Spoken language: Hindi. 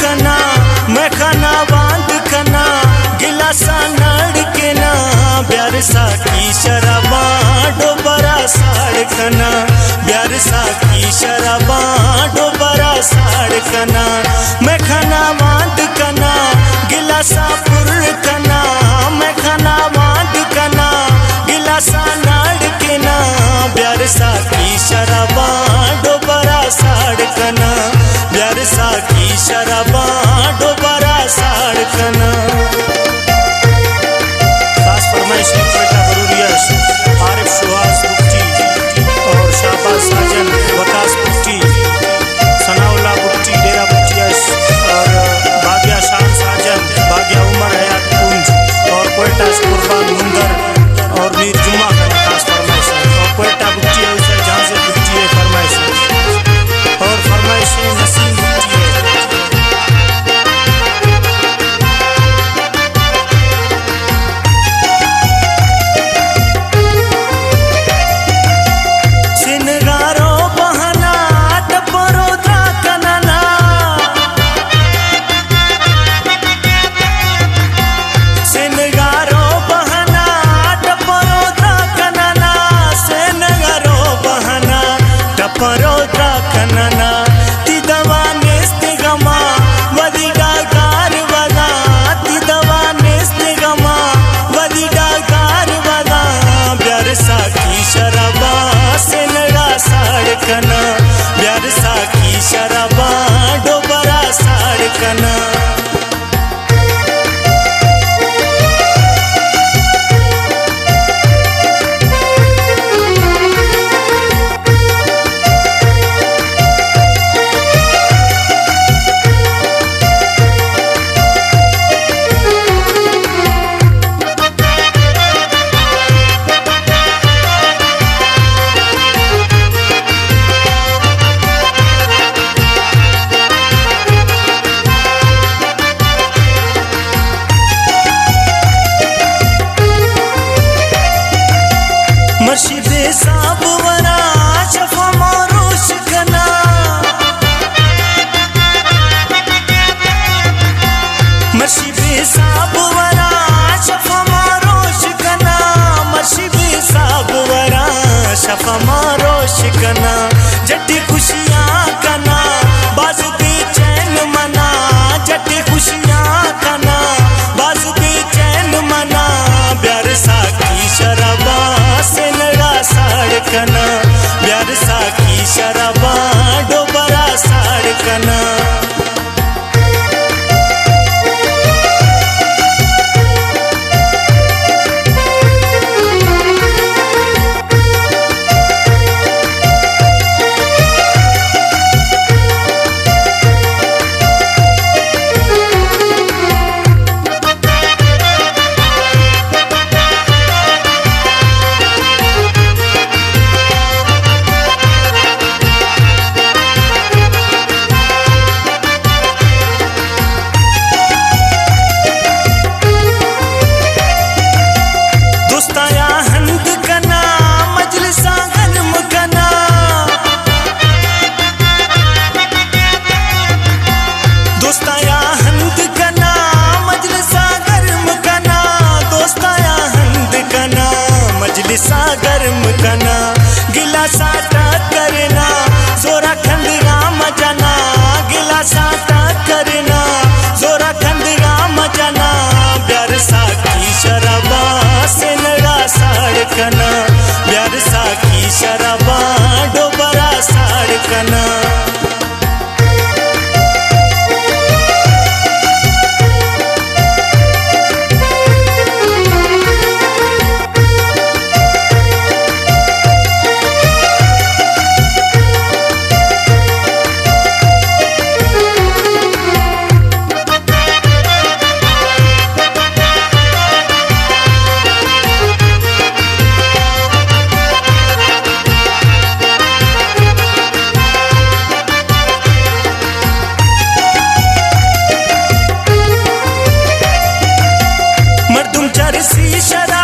कना, मैं खाना बांध कना, गिलासा नड़ के ना, ब्यार सा की शराबा डोबरा साड़ कना, ब्यार सा की शराबा डोबरा साड़ कना, मैं खाना बांध कना, गिलासा पुर कना, मैं खाना बांध कना, गिलासा नड़ के ना, ब्यार सा की शराबा डोबरा साड़ कना, ब्यार सा की शराबा डोबरा साड़ कना। खास फरमाइश कोयटा बरूरिया आरिफ सुहास बुट्टी और शाहबाज साजन वकास बुट्टी सनाउल्ला बुट्टी डेरा बुट्टियास और भाग्या शान साजन भाग्या उमर हयात कुंज और कोयटा कुर्बान मुंदर और मीर जुम्मा का खास फरमाइश और कोयटा बुट्टी है जहाँ से बुट्टी है फरमाइश और फरमाइश नसीम बुट्टी है। परोद्रा कनना ती दवा नेस्ते गमा वदी डाकार वदा ती दवा नेस्ते गमा वदी डाकार वदा ब्यार सा की शराबा से नड़ा साड़ कना ब्यार सा की शराबा डोबरा साड़ कना। मर्शिदे साब वरा शफा मारोश कना मर्शिदे साब वरा शफा मारोश कना मर्शिदे साब वरा शफा मारोश कना जट्टी खुशियाँ कना बाज दे चैन मना जट्टी खुशियाँ कना बाज दे चैन मना ब्यार सा की शराबा से नड़ा साड़ कना ब्यार सा की शराबा डोबरा साड़ कना। गिलासा गर्म कना गिलासा करना जोरा खंड राम जना गिलासा करना जोरा खंड राम जना ब्यार सा की शराबा से नड़ा साड़ कना ब्यार सा की शराबा डोबरा साड़ कना। मर्दुम चरसी शरा